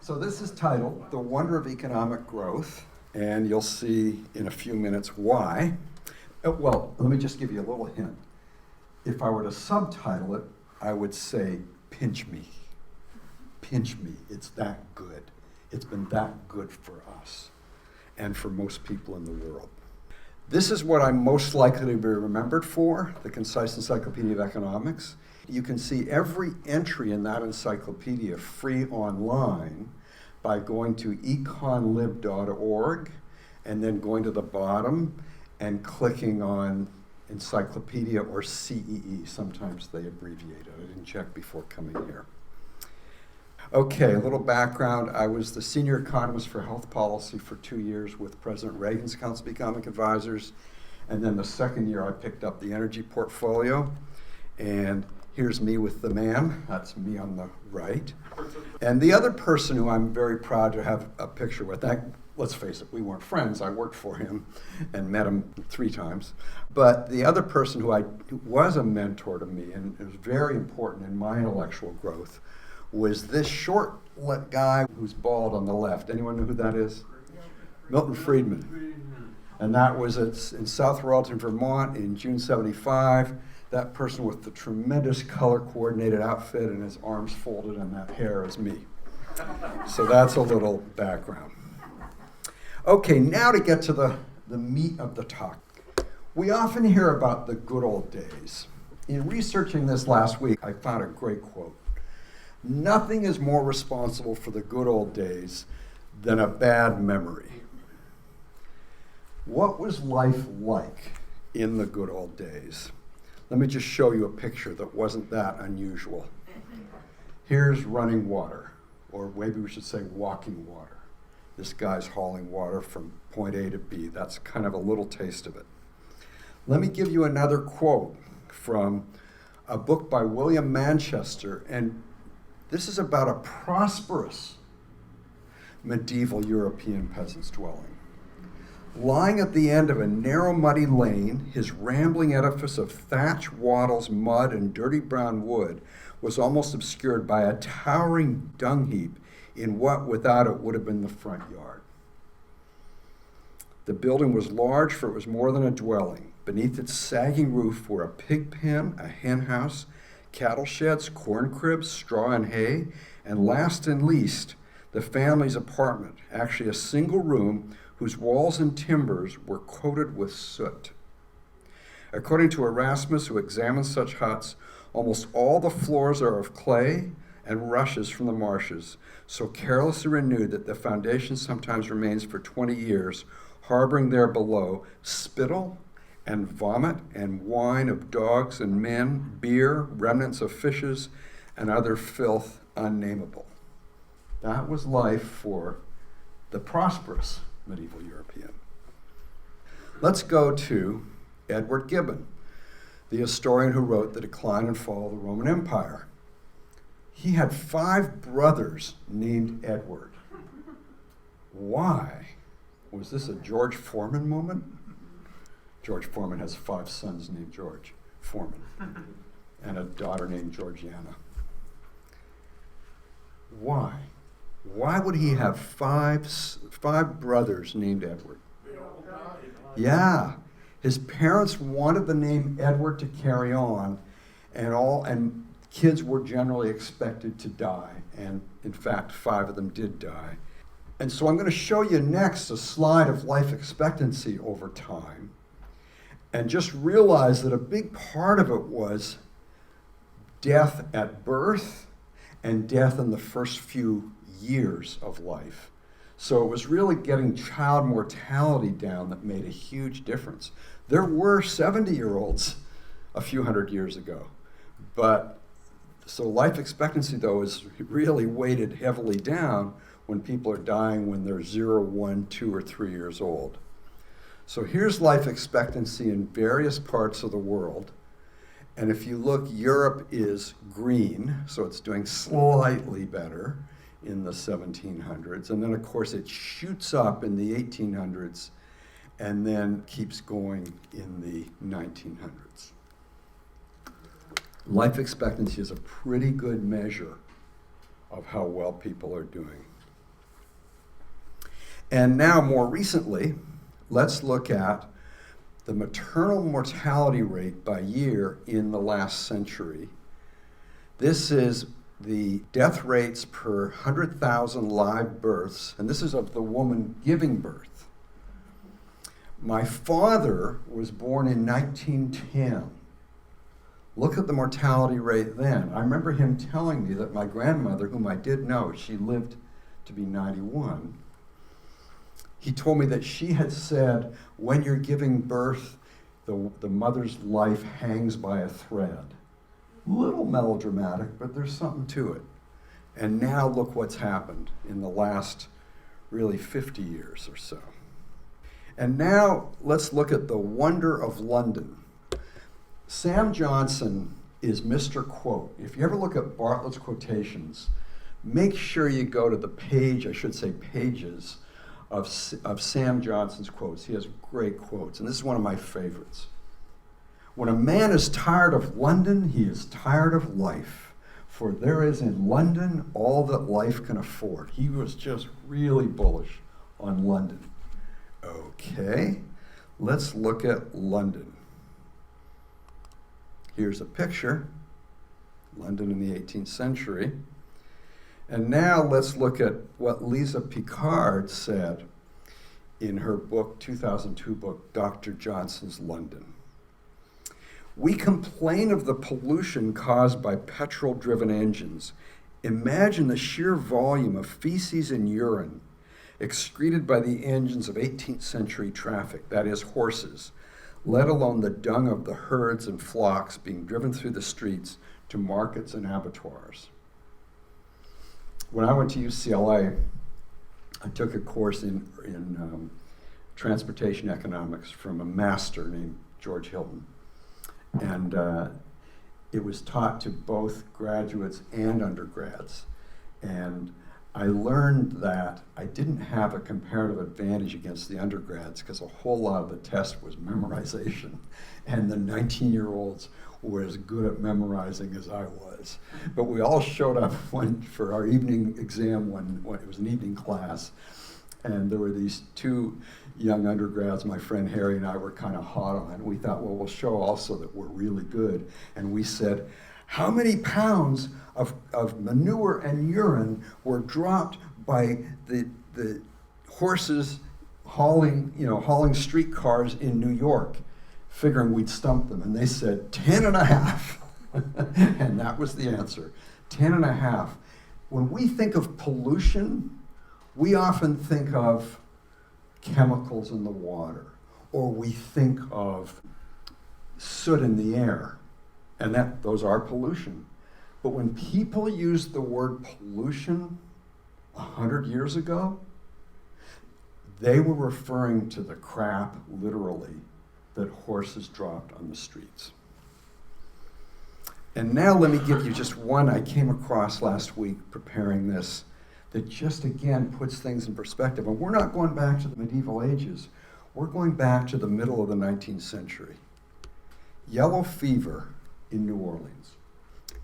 So this is titled The Wonder of Economic Growth, and you'll see in a few minutes why. Well, let me just give you a little hint. If I were to subtitle it, I would say, pinch me. Pinch me. It's that good. It's been that good for us and for most people in the world. This is what I'm most likely to be remembered for, the Concise Encyclopedia of Economics. You can see every entry in that encyclopedia free online by going to econlib.org and then going to the bottom and clicking on Encyclopedia or CEE. Sometimes they abbreviate it. I didn't check before coming here. Okay, a little background. I was the senior economist for health policy for 2 years with President Reagan's Council of Economic Advisors. And then the second year I picked up the energy portfolio. And here's me with the man. That's me on the right. And the other person who I'm very proud to have a picture with, let's face it, we weren't friends. I worked for him and met him 3 times. But the other person who was a mentor to me and was very important in my intellectual growth was this short guy who's bald on the left. Anyone know who that is? Milton Friedman. And that was in South Royalton, Vermont in June 75. That person with the tremendous color-coordinated outfit and his arms folded and that hair is me. So that's a little background. Okay, now to get to the meat of the talk. We often hear about the good old days. In researching this last week, I found a great quote. Nothing is more responsible for the good old days than a bad memory. What was life like in the good old days? Let me just show you a picture that wasn't that unusual. Here's running water, or maybe we should say walking water. This guy's hauling water from point A to B. That's kind of a little taste of it. Let me give you another quote from a book by William Manchester, and this is about a prosperous medieval European peasant's dwelling. Lying at the end of a narrow, muddy lane, his rambling edifice of thatch, wattles, mud, and dirty brown wood was almost obscured by a towering dung heap in what without it would have been the front yard. The building was large, for it was more than a dwelling. Beneath its sagging roof were a pig pen, a hen house, cattle sheds, corn cribs, straw and hay, and last and least, the family's apartment, actually a single room whose walls and timbers were coated with soot. According to Erasmus, who examined such huts, almost all the floors are of clay and rushes from the marshes, so carelessly renewed that the foundation sometimes remains for 20 years, harboring there below spittle and vomit and wine of dogs and men, beer, remnants of fishes, and other filth unnameable. That was life for the prosperous medieval European. Let's go to Edward Gibbon, the historian who wrote The Decline and Fall of the Roman Empire. He had 5 brothers named Edward. Why? Was this a George Foreman moment? George Foreman has 5 sons named George Foreman and a daughter named Georgiana. Why? Why would he have five brothers named Edward? Yeah, his parents wanted the name Edward to carry on, and kids were generally expected to die, and in fact 5 of them did die. And so I'm going to show you next a slide of life expectancy over time. And just realize that a big part of it was death at birth and death in the first few years of life. So it was really getting child mortality down that made a huge difference. There were 70-year-olds a few hundred years ago. So life expectancy, though, is really weighted heavily down when people are dying when they're 0, 1, 2, or 3 years old. So here's life expectancy in various parts of the world. And if you look, Europe is green, so it's doing slightly better in the 1700s. And then, of course, it shoots up in the 1800s and then keeps going in the 1900s. Life expectancy is a pretty good measure of how well people are doing. And now, more recently, let's look at the maternal mortality rate by year in the last century. This is the death rates per 100,000 live births, and this is of the woman giving birth. My father was born in 1910. Look at the mortality rate then. I remember him telling me that my grandmother, whom I did know, she lived to be 91. He told me that she had said, when you're giving birth, the mother's life hangs by a thread. A little melodramatic, but there's something to it. And now look what's happened in the last really 50 years or so. And now let's look at the wonder of London. Sam Johnson is Mr. Quote. If you ever look at Bartlett's quotations, make sure you go to the page, I should say pages, of Sam Johnson's quotes. He has great quotes, and this is one of my favorites. When a man is tired of London, he is tired of life, for there is in London all that life can afford. He was just really bullish on London. Okay, let's look at London. Here's a picture, London in the 18th century. And now let's look at what Lisa Picard said in her book, 2002 book, Dr. Johnson's London. We complain of the pollution caused by petrol-driven engines. Imagine the sheer volume of feces and urine excreted by the engines of 18th century traffic, that is, horses, let alone the dung of the herds and flocks being driven through the streets to markets and abattoirs. When I went to UCLA, I took a course in transportation economics from a master named George Hilton. And it was taught to both graduates and undergrads. And I learned that I didn't have a comparative advantage against the undergrads because a whole lot of the test was memorization. And the 19-year-olds were as good at memorizing as I was. But we all showed up for our evening exam when it was an evening class. And there were these two young undergrads, my friend Harry and I were kind of hot on. We thought, well, we'll show also that we're really good. And we said, how many pounds of manure and urine were dropped by the horses hauling streetcars in New York, figuring we'd stump them. And they said 10 and a half. And that was the answer, 10 and a half. When we think of pollution, we often think of chemicals in the water, or we think of soot in the air, and those are pollution. But when people used the word pollution 100 years ago, they were referring to the crap, literally, that horses dropped on the streets. And now let me give you just one I came across last week preparing this that just again puts things in perspective. And we're not going back to the medieval ages. We're going back to the middle of the 19th century. Yellow fever in New Orleans.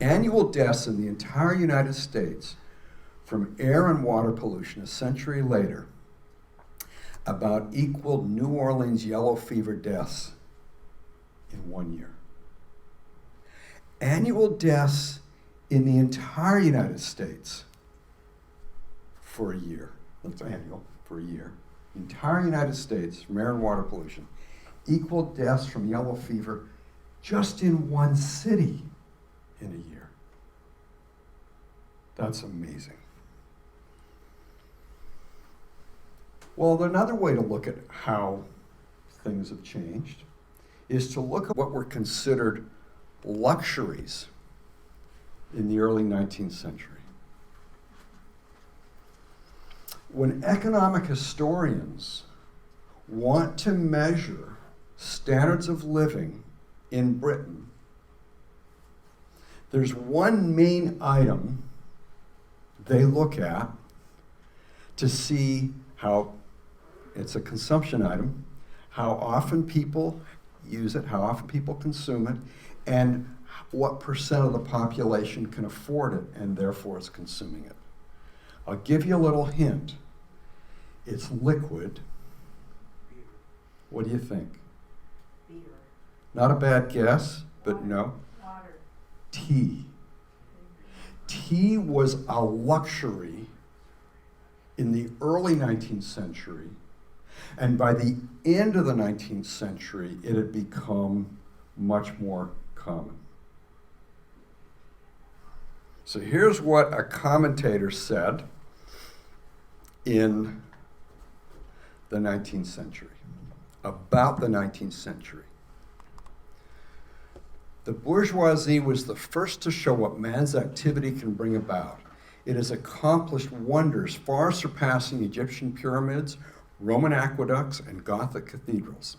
Annual deaths in the entire United States from air and water pollution a century later about equaled New Orleans yellow fever deaths in 1 year. Annual deaths in the entire United States for a year. That's annual, for a year. The entire United States from air and water pollution equal deaths from yellow fever just in one city in a year. That's amazing. Well, another way to look at how things have changed is to look at what were considered luxuries in the early 19th century. When economic historians want to measure standards of living in Britain, there's one main item they look at to see how it's a consumption item, how often people use it, how often people consume it, and what percent of the population can afford it and therefore is consuming it. I'll give you a little hint. It's liquid. Beer. What do you think? Beer. Not a bad guess, but no. Water. Tea. Tea was a luxury in the early 19th century, and by the end of the 19th century, it had become much more common. So here's what a commentator said in the 19th century, about the 19th century. The bourgeoisie was the first to show what man's activity can bring about. It has accomplished wonders far surpassing Egyptian pyramids, Roman aqueducts, and Gothic cathedrals.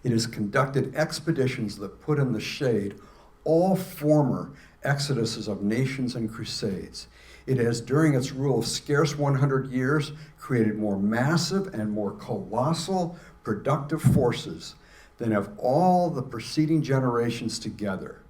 It has conducted expeditions that put in the shade all former exoduses of nations and crusades. It has, during its rule of scarce 100 years, created more massive and more colossal productive forces than have all the preceding generations together.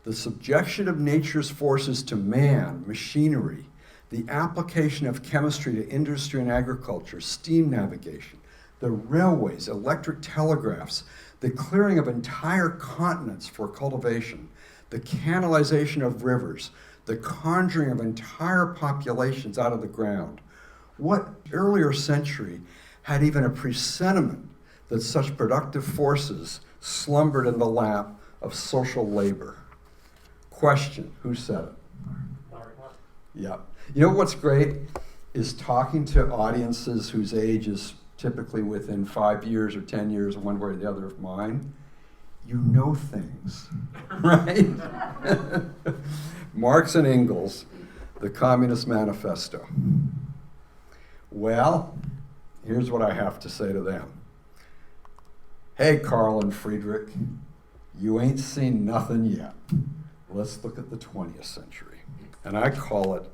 The subjection of nature's forces to man, machinery, the application of chemistry to industry and agriculture, steam navigation, the railways, electric telegraphs, the clearing of entire continents for cultivation, the canalization of rivers, the conjuring of entire populations out of the ground. What earlier century had even a presentiment that such productive forces slumbered in the lap of social labor? Question, who said it? Yeah. You know what's great is talking to audiences whose age is typically within 5 years or 10 years, one way or the other of mine. You know things, right? Marx and Engels, the Communist Manifesto. Well, here's what I have to say to them. Hey, Carl and Friedrich, you ain't seen nothing yet. Let's look at the 20th century. And I call it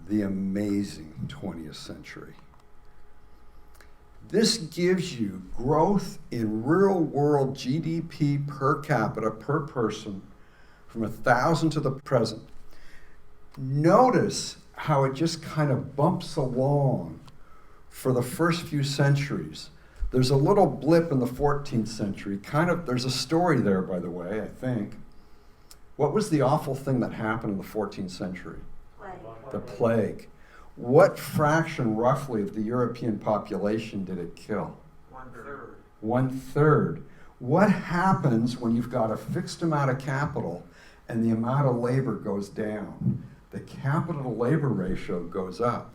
the amazing 20th century. This gives you growth in real world GDP per capita, per person, from 1,000 to the present. Notice how it just kind of bumps along for the first few centuries. There's a little blip in the 14th century. There's a story there, by the way, I think. What was the awful thing that happened in the 14th century? Plague. The plague. What fraction, roughly, of the European population did it kill? 1/3. 1/3. What happens when you've got a fixed amount of capital and the amount of labor goes down? The capital to labor ratio goes up.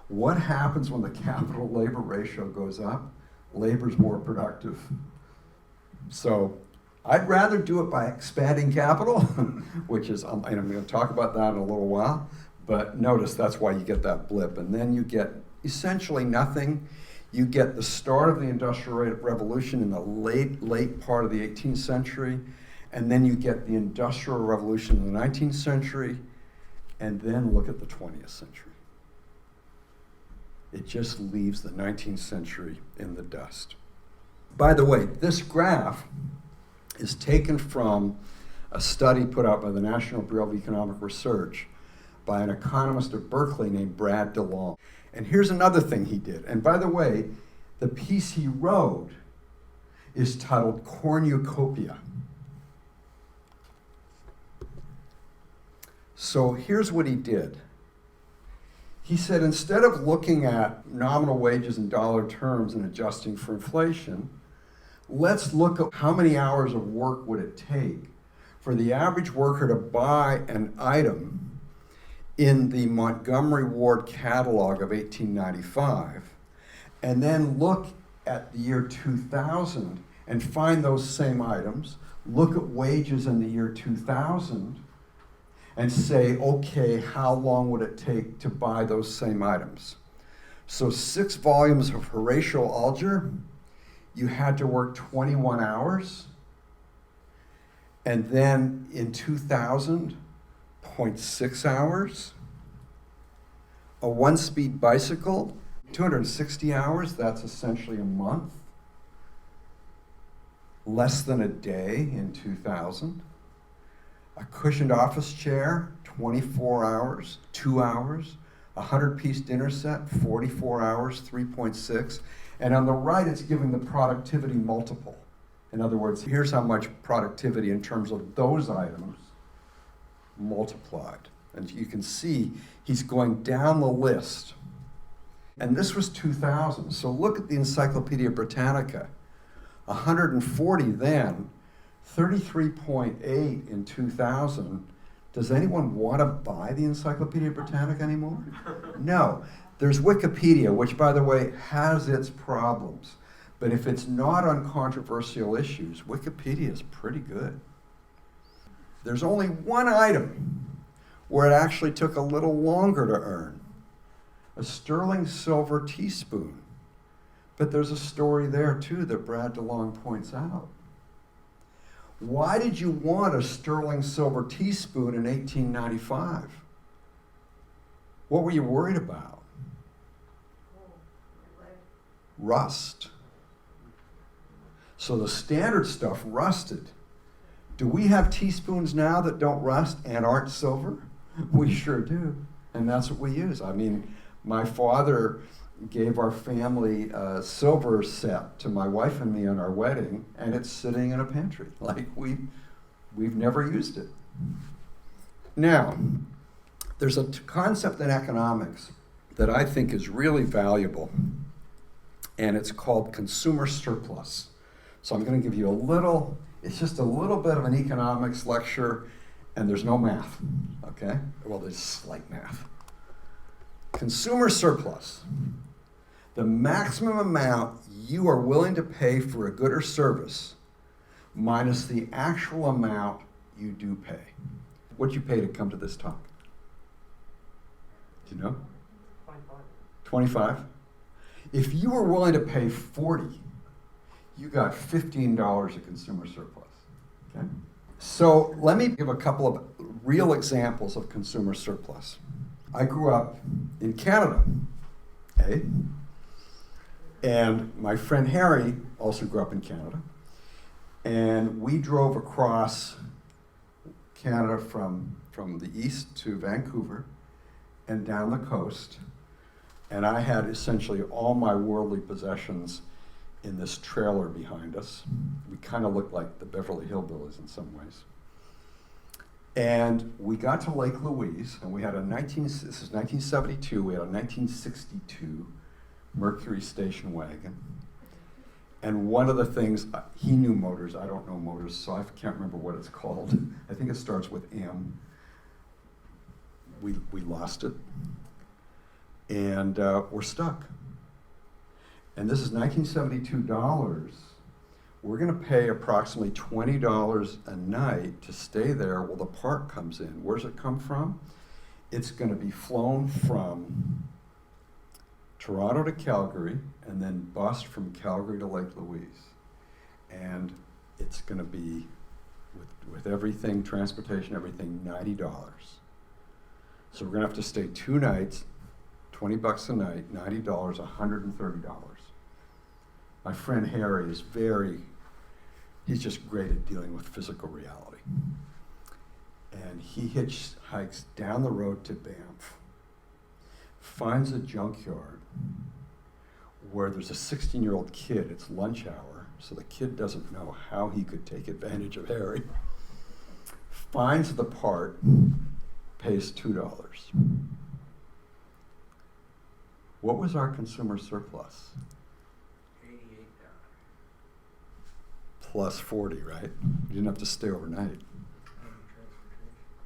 What happens when the capital to labor ratio goes up? Labor's more productive. So I'd rather do it by expanding capital, which is, and I'm going to talk about that in a little while, but notice that's why you get that blip. And then you get essentially nothing. You get the start of the Industrial Revolution in the late part of the 18th century, and then you get the Industrial Revolution in the 19th century, and then look at the 20th century. It just leaves the 19th century in the dust. By the way, this graph is taken from a study put out by the National Bureau of Economic Research by an economist at Berkeley named Brad DeLong. And here's another thing he did. And by the way, the piece he wrote is titled Cornucopia. So here's what he did. He said, instead of looking at nominal wages in dollar terms and adjusting for inflation, let's look at how many hours of work would it take for the average worker to buy an item in the Montgomery Ward catalog of 1895, and then look at the year 2000 and find those same items, look at wages in the year 2000, and say, okay, how long would it take to buy those same items? So 6 volumes of Horatio Alger, you had to work 21 hours. And then in 2000, 0.6 hours. A 1-speed bicycle, 260 hours, that's essentially a month. Less than a day in 2000. A cushioned office chair, 24 hours, 2 hours. A 100-piece dinner set, 44 hours, 3.6. And on the right, it's giving the productivity multiple. In other words, here's how much productivity in terms of those items multiplied. And you can see he's going down the list. And this was 2000. So look at the Encyclopedia Britannica. 140 then, 33.8 in 2000. Does anyone want to buy the Encyclopedia Britannica anymore? No. There's Wikipedia, which, by the way, has its problems. But if it's not on controversial issues, Wikipedia is pretty good. There's only one item where it actually took a little longer to earn. A sterling silver teaspoon. But there's a story there, too, that Brad DeLong points out. Why did you want a sterling silver teaspoon in 1895? What were you worried about? Rust. So the standard stuff rusted. Do we have teaspoons now that don't rust and aren't silver? We sure do. And that's what we use. I mean, my father gave our family a silver set to my wife and me on our wedding, and it's sitting in a pantry. Like we've never used it. Now, there's a concept in economics that I think is really valuable, and it's called consumer surplus. So I'm going to give you it's just a little bit of an economics lecture, and there's no math, okay? Well, there's slight math. Consumer surplus. The maximum amount you are willing to pay for a good or service minus the actual amount you do pay. What'd you pay to come to this talk? Do you know? 25? If you were willing to pay 40, you got $15 of consumer surplus. Okay? So let me give a couple of real examples of consumer surplus. I grew up in Canada, okay? And my friend Harry also grew up in Canada. And we drove across Canada from the east to Vancouver and down the coast. And I had essentially all my worldly possessions in this trailer behind us. We kind of looked like the Beverly Hillbillies in some ways. And we got to Lake Louise, and we had this is 1972, we had a 1962 Mercury station wagon. And one of the things, he knew motors, I don't know motors, so I can't remember what it's called. I think it starts with M. We lost it, and we're stuck. And this is $1972. We're going to pay approximately $20 a night to stay there while the park comes in. Where's it come from? It's going to be flown from Toronto to Calgary and then bused from Calgary to Lake Louise. And it's going to be, with everything, transportation, everything, $90. So we're going to have to stay 2 nights, $20 a night, $90, $130. My friend Harry is he's just great at dealing with physical reality. And he hitchhikes down the road to Banff, finds a junkyard where there's a 16-year-old kid, it's lunch hour, so the kid doesn't know how he could take advantage of Harry, finds the part, pays $2. What was our consumer surplus? Plus 40, right? You didn't have to stay overnight.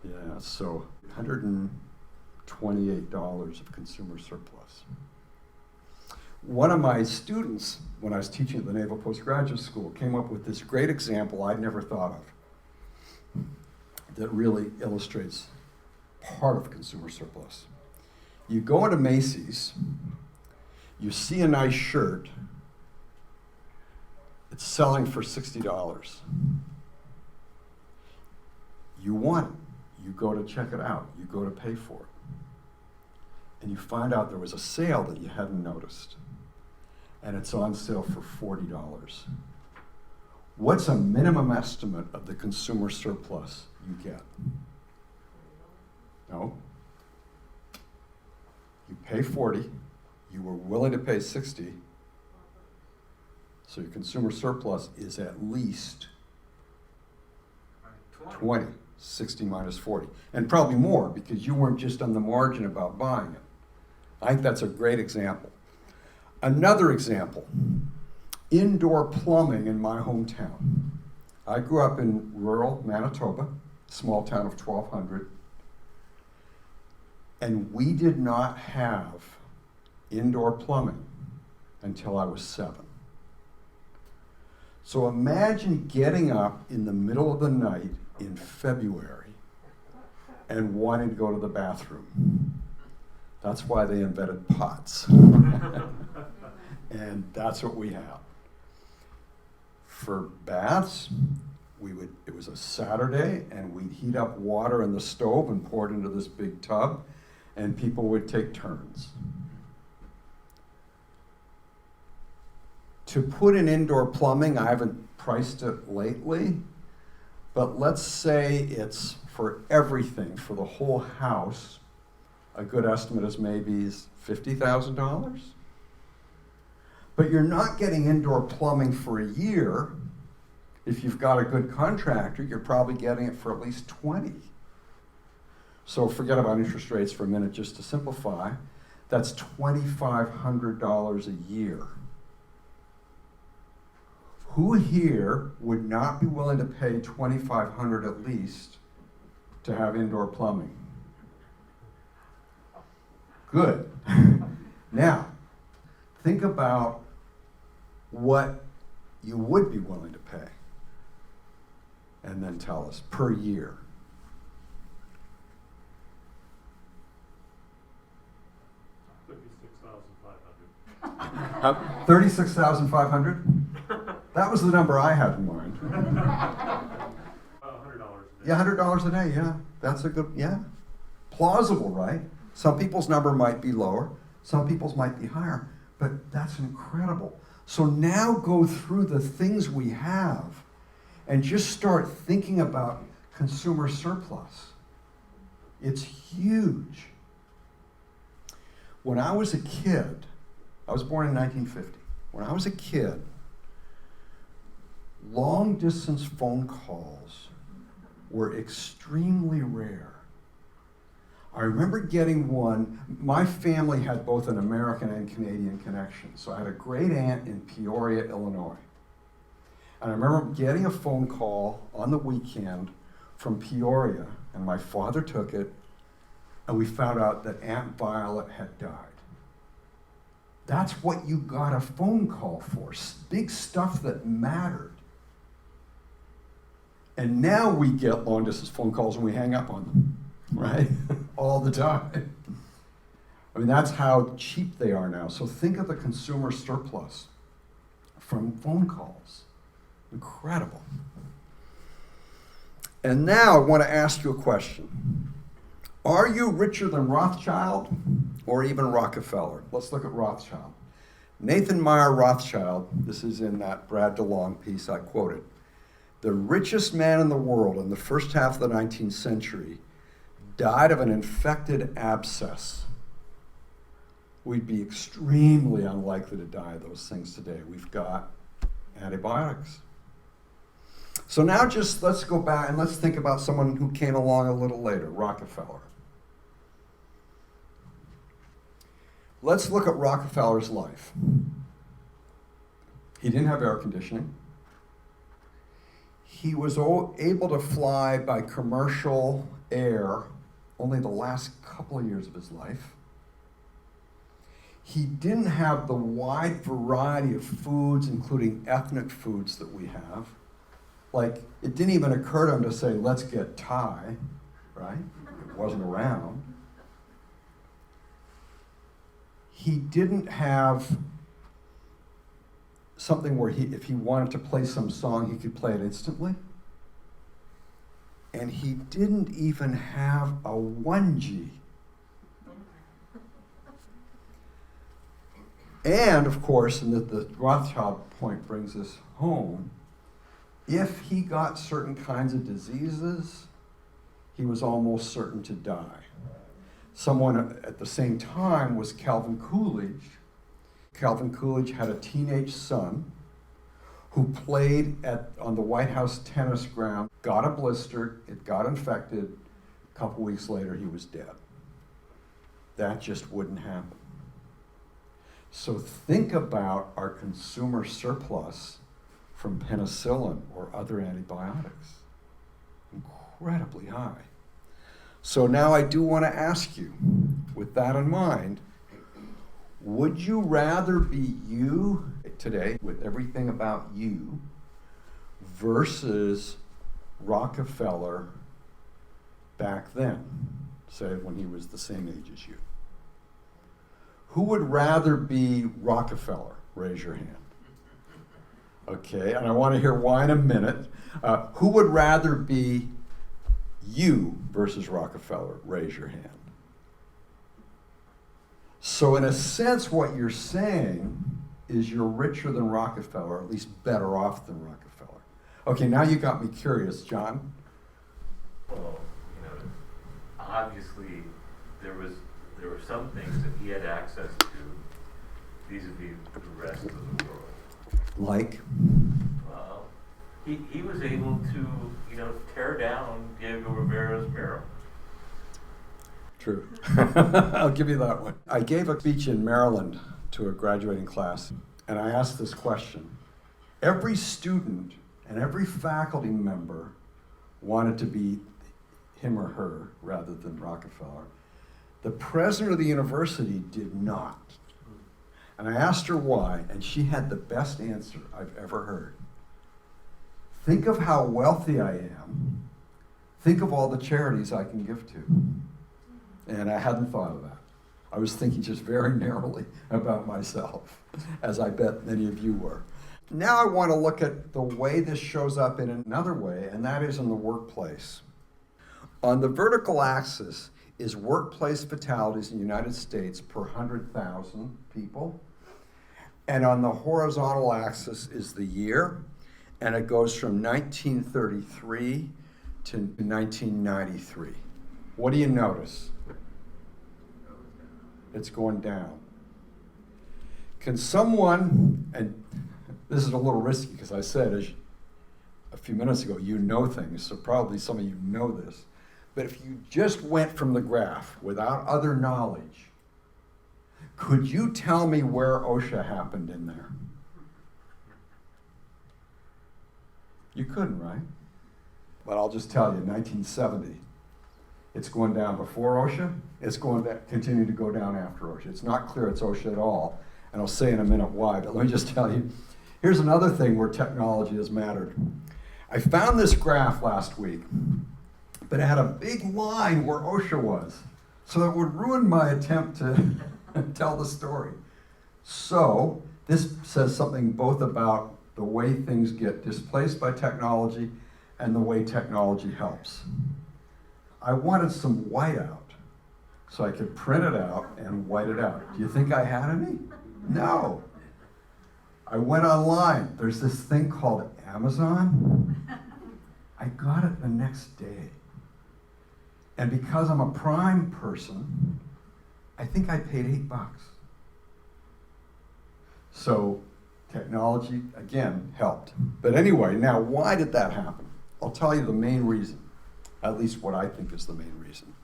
Yeah, so $128 of consumer surplus. One of my students, when I was teaching at the Naval Postgraduate School, came up with this great example I'd never thought of that really illustrates part of consumer surplus. You go into Macy's, you see a nice shirt, it's selling for $60. You want it. You go to check it out. You go to pay for it. And you find out there was a sale that you hadn't noticed. And it's on sale for $40. What's a minimum estimate of the consumer surplus you get? No? pay 40, you were willing to pay 60, so your consumer surplus is at least 20, 60 minus 40. And probably more, because you weren't just on the margin about buying it. I think that's a great example. Another example, indoor plumbing in my hometown. I grew up in rural Manitoba, small town of 1,200, and we did not have indoor plumbing until I was 7. So imagine getting up in the middle of the night in February and wanting to go to the bathroom. That's why they invented pots. And that's what we have. For baths, it was a Saturday, and we'd heat up water in the stove and pour it into this big tub, and people would take turns. To put in indoor plumbing, I haven't priced it lately, but let's say it's for everything, for the whole house, a good estimate is maybe $50,000. But you're not getting indoor plumbing for a year. If you've got a good contractor, you're probably getting it for at least 20. So forget about interest rates for a minute, just to simplify. That's $2,500 a year. Who here would not be willing to pay $2,500 at least to have indoor plumbing? Good. Now, think about what you would be willing to pay, and then tell us per year. $36,500. That was the number I had in mind. $100 a day. Yeah, $100 a day, yeah. That's a good, yeah. Plausible, right? Some people's number might be lower, some people's might be higher, but that's incredible. So now go through the things we have and just start thinking about consumer surplus. It's huge. When I was a kid, I was born in 1950. When I was a kid, long distance phone calls were extremely rare. I remember getting one. My family had both an American and Canadian connection. So I had a great aunt in Peoria, Illinois. And I remember getting a phone call on the weekend from Peoria, and my father took it, and we found out that Aunt Violet had died. That's what you got a phone call for, big stuff that mattered. And now we get long distance phone calls and we hang up on them, right? All the time. I mean, that's how cheap they are now. So think of the consumer surplus from phone calls. Incredible. And now I want to ask you a question. Are you richer than Rothschild or even Rockefeller? Let's look at Rothschild. Nathan Meyer Rothschild, this is in that Brad DeLong piece I quoted, the richest man in the world in the first half of the 19th century died of an infected abscess. We'd be extremely unlikely to die of those things today. We've got antibiotics. So now just let's go back and let's think about someone who came along a little later, Rockefeller. Let's look at Rockefeller's life. He didn't have air conditioning. He was able to fly by commercial air only the last couple of years of his life. He didn't have the wide variety of foods, including ethnic foods, that we have. Like, it didn't even occur to him to say, let's get Thai, right? It wasn't around. He didn't have something where if he wanted to play some song, he could play it instantly. And he didn't even have a 1G. And of course, and the Rothschild point brings this home, if he got certain kinds of diseases, he was almost certain to die. Someone at the same time was Calvin Coolidge. Calvin Coolidge had a teenage son who played on the White House tennis ground, got a blister, it got infected. A couple weeks later, he was dead. That just wouldn't happen. So think about our consumer surplus from penicillin or other antibiotics. Incredibly high. So now I do want to ask you, with that in mind, would you rather be you today with everything about you versus Rockefeller back then, say when he was the same age as you? Who would rather be Rockefeller? Raise your hand. Okay, and I want to hear why in a minute. Who would rather be you versus Rockefeller? Raise your hand. So in a sense, what you're saying is you're richer than Rockefeller, or at least better off than Rockefeller. Okay, now you got me curious, John. Well, obviously there were some things that he had access to vis-a-vis the rest of the world. Like? Well, he was able to, tear down Diego Rivera's mural. True. I'll give you that one. I gave a speech in Maryland to a graduating class, and I asked this question. Every student and every faculty member wanted to be him or her rather than Rockefeller. The president of the university did not. And I asked her why, and she had the best answer I've ever heard. Think of how wealthy I am. Think of all the charities I can give to. And I hadn't thought of that. I was thinking just very narrowly about myself, as I bet many of you were. Now I want to look at the way this shows up in another way, and that is in the workplace. On the vertical axis is workplace fatalities in the United States per 100,000 people. And on the horizontal axis is the year, and it goes from 1933 to 1993. What do you notice? It's going down. Can someone, and this is a little risky because I said a few minutes ago, you know things, so probably some of you know this, but if you just went from the graph without other knowledge, could you tell me where OSHA happened in there? You couldn't, right? But I'll just tell you, 1970. It's going down before OSHA. It's going to continue to go down after OSHA. It's not clear it's OSHA at all, and I'll say in a minute why, but let me just tell you, here's another thing where technology has mattered. I found this graph last week, but it had a big line where OSHA was, so it would ruin my attempt to tell the story. So this says something both about the way things get displaced by technology and the way technology helps. I wanted some whiteout so I could print it out and white it out. Do you think I had any? No. I went online. There's this thing called Amazon. I got it the next day. And because I'm a Prime person, I think I paid $8. So technology, again, helped. But anyway, now why did that happen? I'll tell you the main reason, at least what I think is the main reason.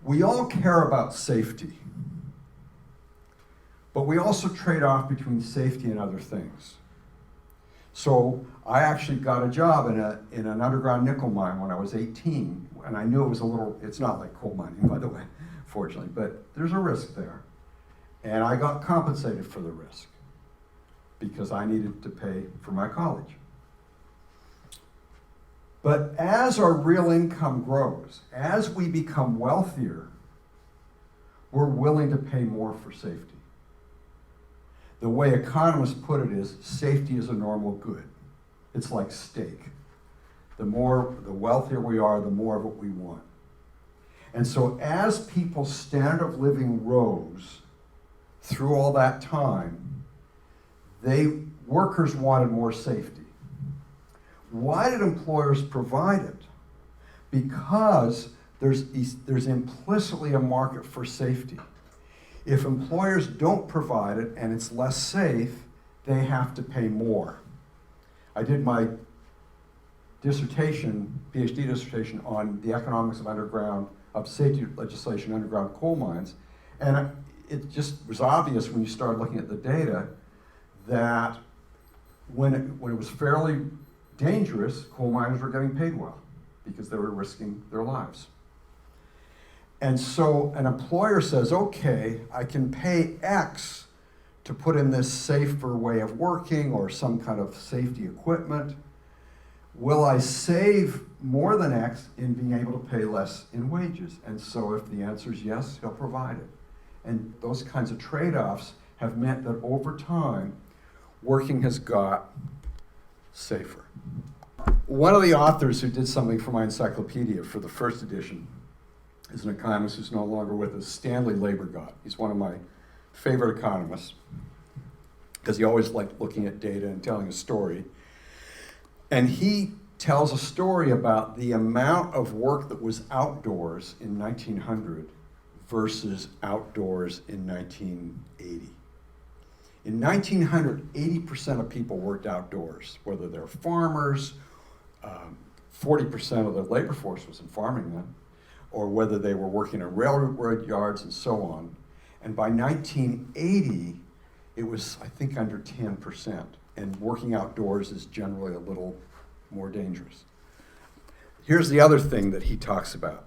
We all care about safety, but we also trade off between safety and other things. So I actually got a job in an underground nickel mine when I was 18, and I knew it was it's not like coal mining, by the way, fortunately, but there's a risk there. And I got compensated for the risk because I needed to pay for my college. But as our real income grows, as we become wealthier, we're willing to pay more for safety. The way economists put it is, safety is a normal good. It's like steak. The wealthier we are, the more of it we want. And so as people's standard of living rose through all that time, workers wanted more safety. Why did employers provide it? Because there's implicitly a market for safety. If employers don't provide it and it's less safe, they have to pay more. I did my PhD dissertation on the economics of safety legislation underground coal mines, and it just was obvious when you started looking at the data that when it was fairly dangerous, coal miners were getting paid well because they were risking their lives. And so an employer says, okay, I can pay X to put in this safer way of working or some kind of safety equipment. Will I save more than X in being able to pay less in wages? And so if the answer is yes, he'll provide it. And those kinds of trade-offs have meant that over time, working has got safer. One of the authors who did something for my encyclopedia for the first edition is an economist who's no longer with us, Stanley Labergott. He's one of my favorite economists because he always liked looking at data and telling a story. And he tells a story about the amount of work that was outdoors in 1900 versus outdoors in 1980. In 1900, 80% of people worked outdoors, whether they're farmers, 40% of the labor force was in farming then, or whether they were working in railroad yards and so on. And by 1980, it was, I think, under 10%. And working outdoors is generally a little more dangerous. Here's the other thing that he talks about.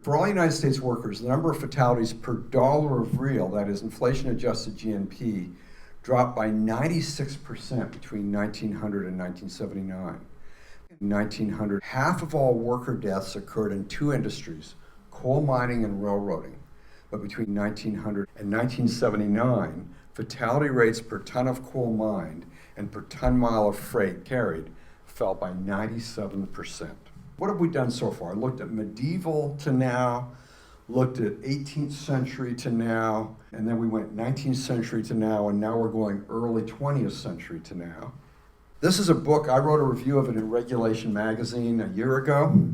For all United States workers, the number of fatalities per dollar of real, that is inflation-adjusted GNP, dropped by 96% between 1900 and 1979. In 1900, half of all worker deaths occurred in two industries, coal mining and railroading. But between 1900 and 1979, fatality rates per ton of coal mined and per ton mile of freight carried fell by 97%. What have we done so far? I looked at medieval to now, looked at 18th century to now, and then we went 19th century to now, and now we're going early 20th century to now. This is a book, I wrote a review of it in Regulation magazine a year ago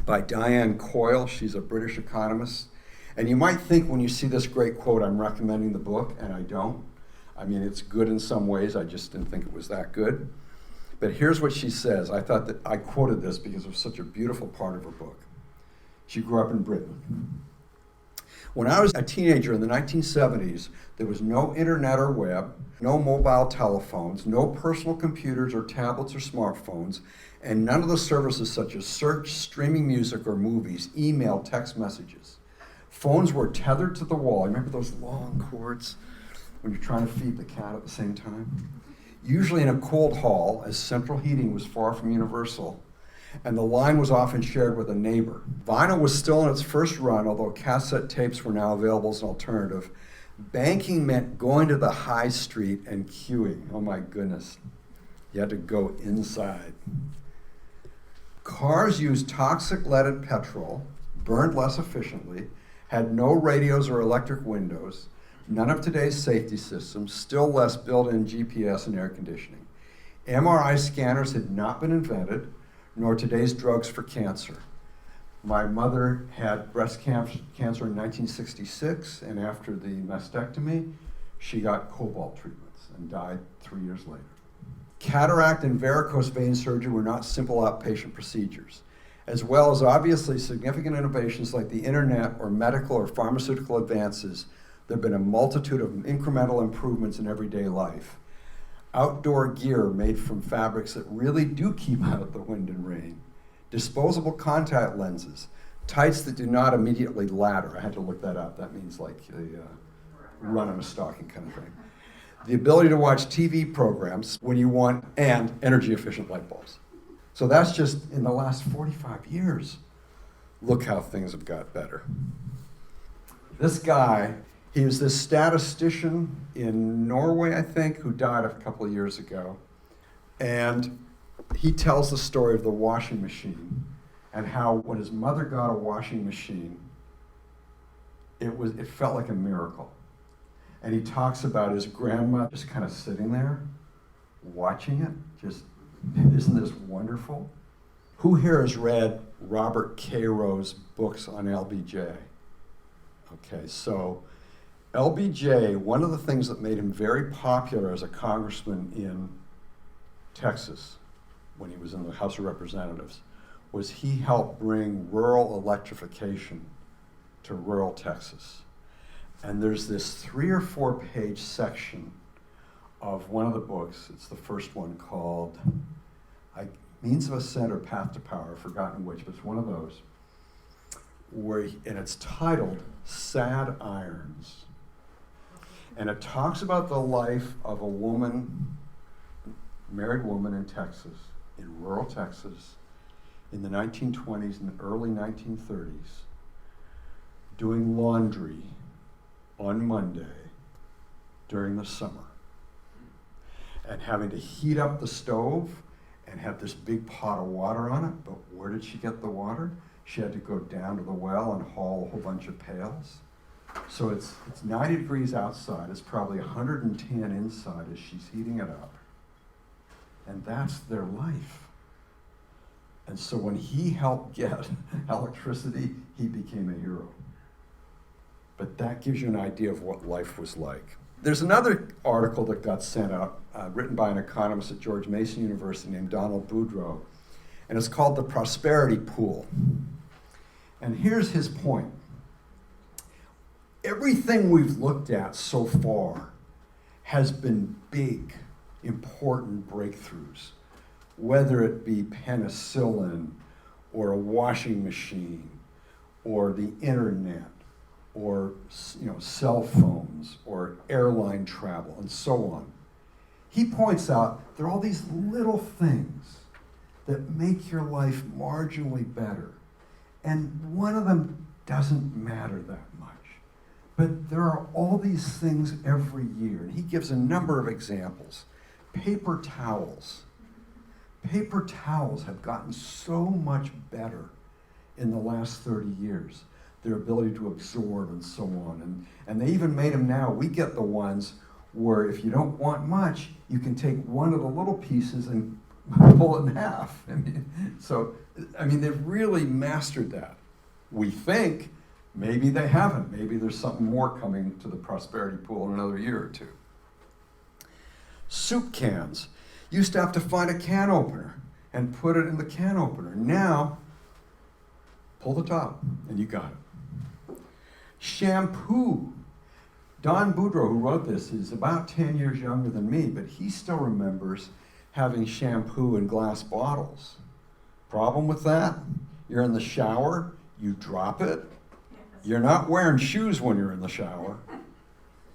by Diane Coyle. She's a British economist. And you might think when you see this great quote, I'm recommending the book, and I don't. I mean, it's good in some ways, I just didn't think it was that good. But here's what she says. I thought that I quoted this because it was such a beautiful part of her book. She grew up in Britain. When I was a teenager in the 1970s, there was no internet or web, no mobile telephones, no personal computers or tablets or smartphones, and none of the services such as search, streaming music or movies, email, text messages. Phones were tethered to the wall. Remember those long cords when you're trying to feed the cat at the same time? Usually in a cold hall, as central heating was far from universal, and the line was often shared with a neighbor. Vinyl was still in its first run, although cassette tapes were now available as an alternative. Banking meant going to the high street and queuing. Oh my goodness. You had to go inside. Cars used toxic leaded petrol, burned less efficiently, had no radios or electric windows, none of today's safety systems, still less built-in GPS and air conditioning. MRI scanners had not been invented, nor today's drugs for cancer. My mother had breast cancer in 1966, and after the mastectomy, she got cobalt treatments and died 3 years later. Cataract and varicose vein surgery were not simple outpatient procedures. As well as obviously significant innovations like the internet or medical or pharmaceutical advances, there have been a multitude of incremental improvements in everyday life. Outdoor gear made from fabrics that really do keep out the wind and rain. Disposable contact lenses. Tights that do not immediately ladder. I had to look that up. That means like a run in a stocking kind of thing. The ability to watch TV programs when you want, and energy efficient light bulbs. So that's just in the last 45 years. Look how things have got better. This guy, he was this statistician in Norway, I think, who died a couple of years ago. And he tells the story of the washing machine and how when his mother got a washing machine, it felt like a miracle. And he talks about his grandma just kind of sitting there, watching it, just, isn't this wonderful? Who here has read Robert Caro's books on LBJ? Okay, so LBJ, one of the things that made him very popular as a congressman in Texas when he was in the House of Representatives was he helped bring rural electrification to rural Texas. And there's this 3 or 4 page section of one of the books, it's the first one, called Means of Ascent or Path to Power, I've forgotten which, but it's one of those, and it's titled Sad Irons. And it talks about the life of a woman, married woman in Texas, in rural Texas, in the 1920s and early 1930s, doing laundry on Monday during the summer, and having to heat up the stove and have this big pot of water on it. But where did she get the water? She had to go down to the well and haul a whole bunch of pails. So it's 90 degrees outside, it's probably 110 inside as she's heating it up. And that's their life. And so when he helped get electricity, he became a hero. But that gives you an idea of what life was like. There's another article that got sent out, written by an economist at George Mason University named Donald Boudreaux, and it's called The Prosperity Pool. And here's his point. Everything we've looked at so far has been big, important breakthroughs, whether it be penicillin or a washing machine or the internet or cell phones or airline travel and so on. He points out there are all these little things that make your life marginally better, and one of them doesn't matter that much. But there are all these things every year, and he gives a number of examples. Paper towels. Paper towels have gotten so much better in the last 30 years. Their ability to absorb and so on. And they even made them now, we get the ones where if you don't want much, you can take one of the little pieces and pull it in half. They've really mastered that. We think maybe they haven't. Maybe there's something more coming to the prosperity pool in another year or two. Soup cans. Used to have to find a can opener and put it in the can opener. Now, pull the top and you got it. Shampoo. Don Boudreaux, who wrote this, is about 10 years younger than me, but he still remembers having shampoo in glass bottles. Problem with that? You're in the shower, you drop it. You're not wearing shoes when you're in the shower.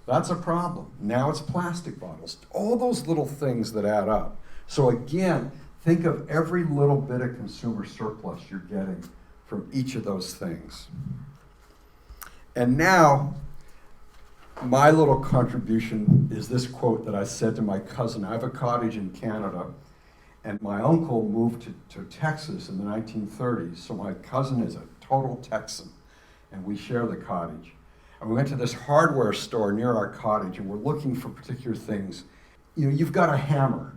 That's a problem. Now it's plastic bottles. All those little things that add up. So again, think of every little bit of consumer surplus you're getting from each of those things. And now, my little contribution is this quote that I said to my cousin. I have a cottage in Canada, and my uncle moved to Texas in the 1930s, so my cousin is a total Texan, and we share the cottage. And we went to this hardware store near our cottage, and we're looking for particular things. You've got a hammer,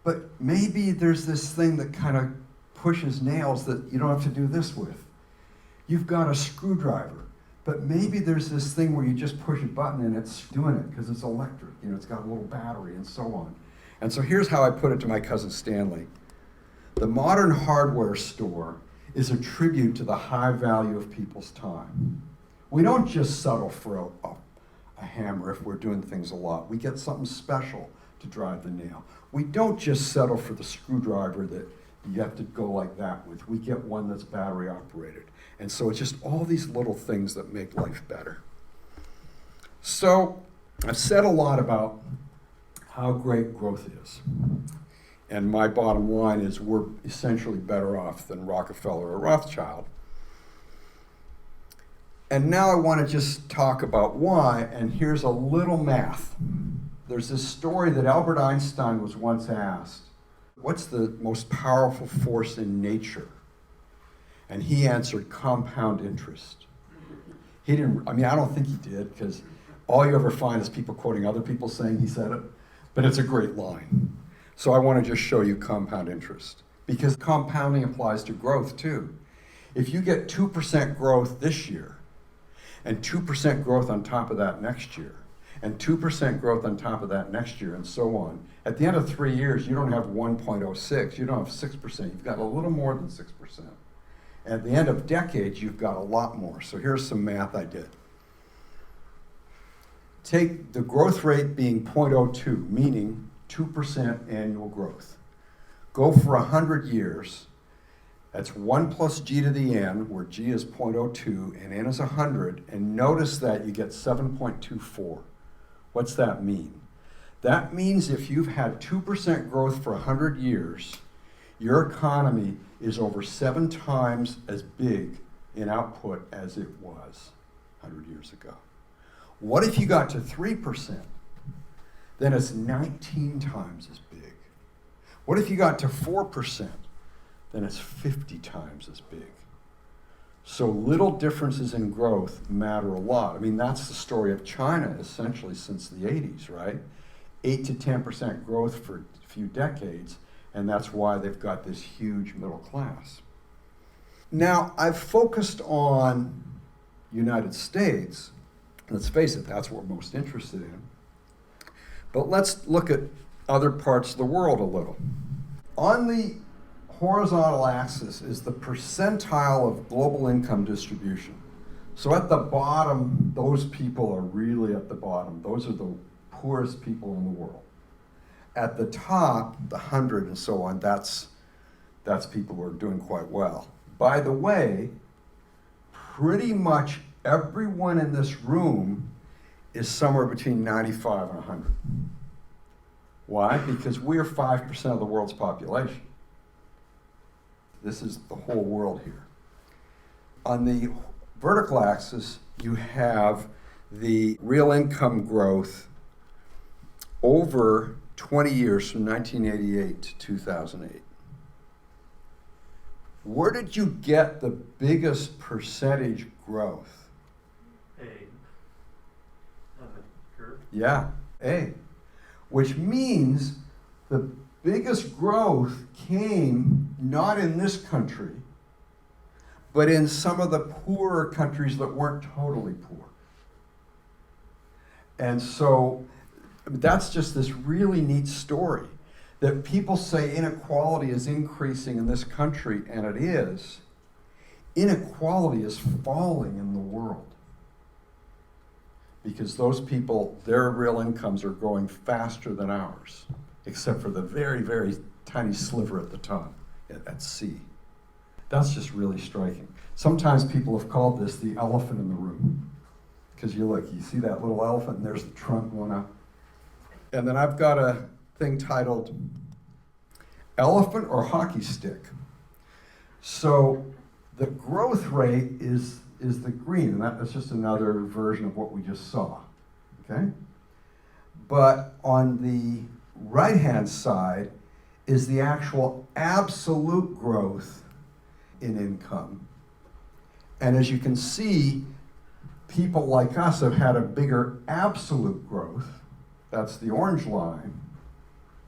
but maybe there's this thing that kind of pushes nails that you don't have to do this with. You've got a screwdriver, but maybe there's this thing where you just push a button and it's doing it because it's electric. It's got a little battery and so on. And so here's how I put it to my cousin Stanley. The modern hardware store is a tribute to the high value of people's time. We don't just settle for a hammer if we're doing things a lot. We get something special to drive the nail. We don't just settle for the screwdriver that you have to go like that with. We get one that's battery operated. And so it's just all these little things that make life better. So I've said a lot about how great growth is. And my bottom line is we're essentially better off than Rockefeller or Rothschild. And now I want to just talk about why, and here's a little math. There's this story that Albert Einstein was once asked, what's the most powerful force in nature? And he answered, compound interest. I don't think he did, because all you ever find is people quoting other people saying he said it, but it's a great line. So I want to just show you compound interest. because compounding applies to growth too. If you get 2% growth this year, and 2% growth on top of that next year, and 2% growth on top of that next year, and so on, at the end of 3 years, you don't have 1.06, you don't have 6%, you've got a little more than 6%. At the end of decades, you've got a lot more. So here's some math I did. Take the growth rate being 0.02, meaning 2% annual growth. Go for 100 years. That's 1 plus g to the n, where g is 0.02 and n is 100. And notice that you get 7.24. What's that mean? That means if you've had 2% growth for 100 years, your economy is over 7 times as big in output as it was 100 years ago. What if you got to 3%? Then it's 19 times as big. What if you got to 4%? Then it's 50 times as big. So little differences in growth matter a lot. I mean, that's the story of China essentially since the 80s, right? 8 to 10% growth for a few decades, and that's why they've got this huge middle class. Now, I've focused on United States. Let's face it, that's what we're most interested in. But let's look at other parts of the world a little. On the horizontal axis is the percentile of global income distribution. So at the bottom, those people are really at the bottom. Those are the poorest people in the world. At the top, the 100 and so on, that's people who are doing quite well. By the way, pretty much everyone in this room is somewhere between 95 and 100. Why? Because we're 5% of the world's population. This is the whole world here. On the vertical axis, you have the real income growth over 20 years from 1988 to 2008. Where did you get the biggest percentage growth? A. On the curve. Yeah, A. Which means the biggest growth came not in this country, but in some of the poorer countries that weren't totally poor. And so that's just this really neat story that people say inequality is increasing in this country, and it is. Inequality is falling in the world because those people, their real incomes are growing faster than ours, except for the very, very tiny sliver at the top, at C. That's just really striking. Sometimes people have called this the elephant in the room, because you see that little elephant, and there's the trunk going up. And then I've got a thing titled Elephant or Hockey Stick. So the growth rate is the green, and that's just another version of what we just saw, okay? But on the right-hand side is the actual absolute growth in income. And as you can see, people like us have had a bigger absolute growth. That's the orange line,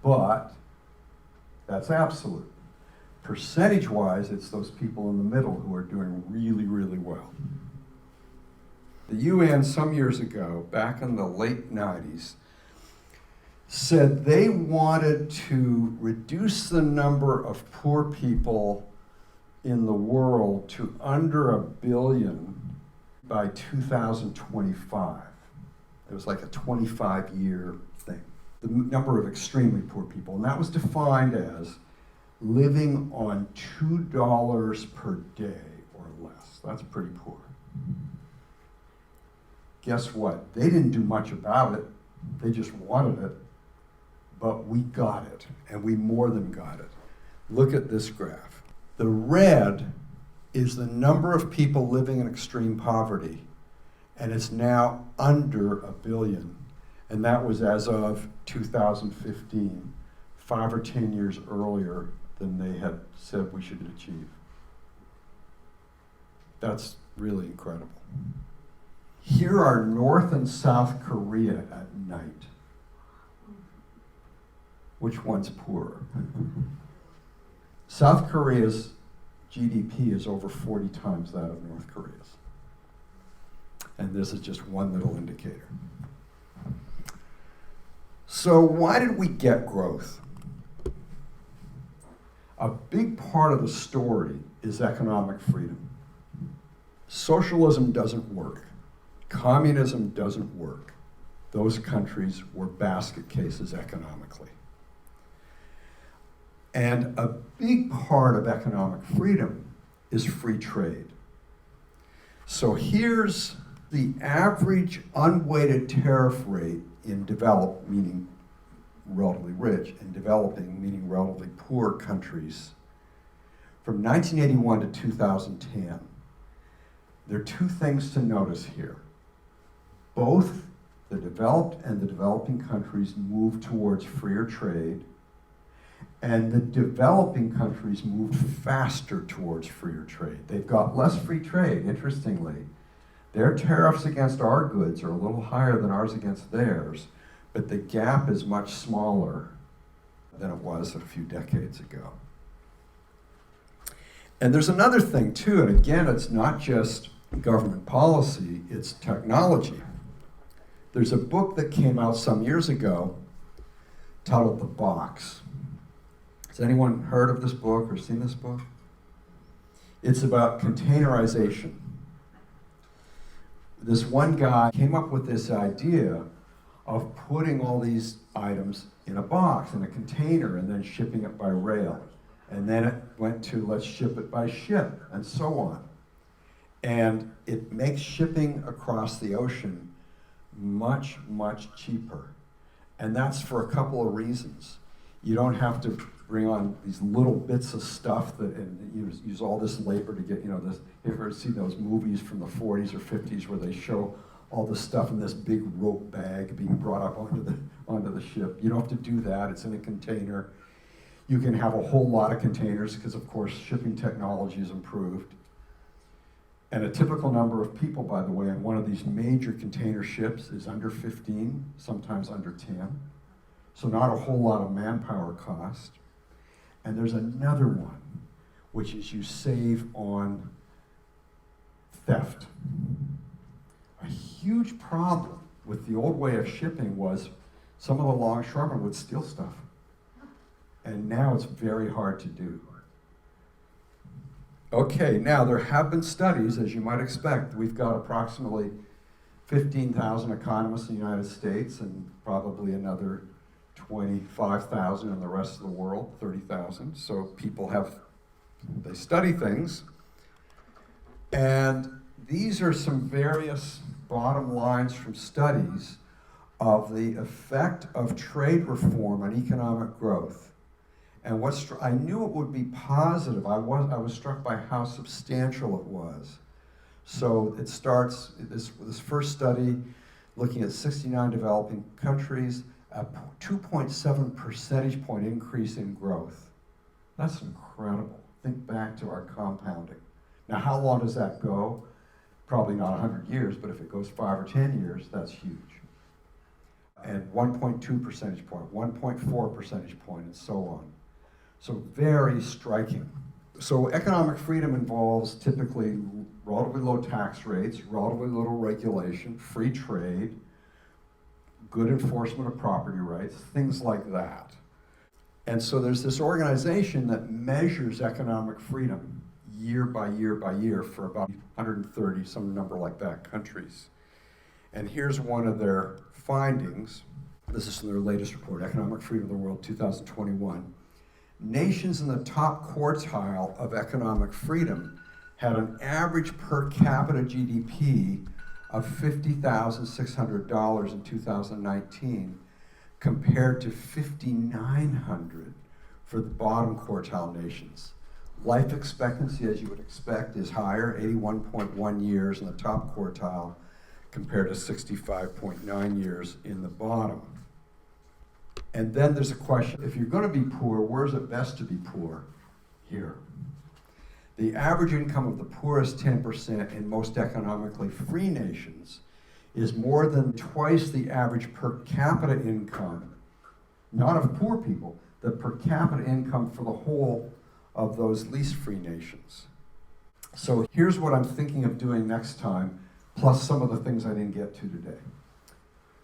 but that's absolute. Percentage-wise, it's those people in the middle who are doing really, really well. The UN some years ago, back in the late 90s, said they wanted to reduce the number of poor people in the world to under 1 billion by 2025. It was like a 25-year thing. The number of extremely poor people, and that was defined as living on $2 per day or less. That's pretty poor. Guess what? They didn't do much about it. They just wanted it. But we got it, and we more than got it. Look at this graph. The red is the number of people living in extreme poverty, and it's now under 1 billion. And that was as of 2015, 5 or 10 years earlier than they had said we should achieve. That's really incredible. Here are North and South Korea at night. Which one's poorer? South Korea's GDP is over 40 times that of North Korea's. And this is just one little indicator. So why did we get growth? A big part of the story is economic freedom. Socialism doesn't work. Communism doesn't work. Those countries were basket cases economically. And a big part of economic freedom is free trade. So here's the average unweighted tariff rate in developed, meaning relatively rich, and developing, meaning relatively poor countries from 1981 to 2010. There are two things to notice here. Both the developed and the developing countries move towards freer trade, and the developing countries moved faster towards freer trade. They've got less free trade, interestingly. Their tariffs against our goods are a little higher than ours against theirs, but the gap is much smaller than it was a few decades ago. And there's another thing too, and again, it's not just government policy, it's technology. There's a book that came out some years ago titled The Box. Has anyone heard of this book or seen this book? It's about containerization. This one guy came up with this idea of putting all these items in a box, in a container, and then shipping it by rail. And then it went to let's ship it by ship, and so on. And it makes shipping across the ocean much, much cheaper. And that's for a couple of reasons. You don't have to bring on these little bits of stuff that, and use all this labor to get, this. You ever see those movies from the 40s or 50s where they show all the stuff in this big rope bag being brought up onto the ship? You don't have to do that. It's in a container. You can have a whole lot of containers because, of course, shipping technology has improved. And a typical number of people, by the way, on one of these major container ships is under 15, sometimes under 10. So not a whole lot of manpower cost. And there's another one, which is you save on theft. A huge problem with the old way of shipping was some of the longshoremen would steal stuff. And now it's very hard to do. Okay, now there have been studies, as you might expect. We've got approximately 15,000 economists in the United States and probably another 25,000 in the rest of the world, 30,000. So people they study things. And these are some various bottom lines from studies of the effect of trade reform on economic growth. And I knew it would be positive. I was struck by how substantial it was. So it starts, this first study, looking at 69 developing countries, a 2.7 percentage point increase in growth. That's incredible. Think back to our compounding. Now, how long does that go? Probably not 100 years, but if it goes 5 or 10 years, that's huge. And 1.2 percentage point, 1.4 percentage point, and so on. So very striking. So economic freedom involves typically relatively low tax rates, relatively little regulation, free trade, good enforcement of property rights, things like that. And so there's this organization that measures economic freedom year by year by year for about 130, some number like that, countries. And here's one of their findings. This is from their latest report, Economic Freedom of the World 2021. Nations in the top quartile of economic freedom had an average per capita GDP of $50,600 in 2019 compared to $5,900 for the bottom quartile nations. Life expectancy, as you would expect, is higher, 81.1 years in the top quartile compared to 65.9 years in the bottom. And then there's a question, if you're going to be poor, where's it best to be poor? Here. The average income of the poorest 10% in most economically free nations is more than twice the average per capita income, not of poor people, the per capita income for the whole of those least free nations. So here's what I'm thinking of doing next time, plus some of the things I didn't get to today.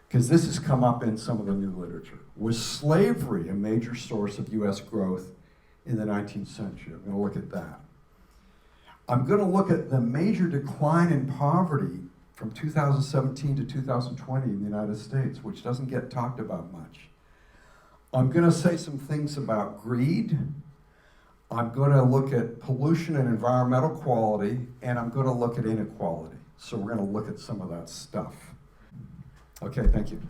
Because this has come up in some of the new literature. Was slavery a major source of US growth in the 19th century? I'm going to look at that. I'm going to look at the major decline in poverty from 2017 to 2020 in the United States, which doesn't get talked about much. I'm going to say some things about greed. I'm going to look at pollution and environmental quality, and I'm going to look at inequality. So we're going to look at some of that stuff. Okay, thank you.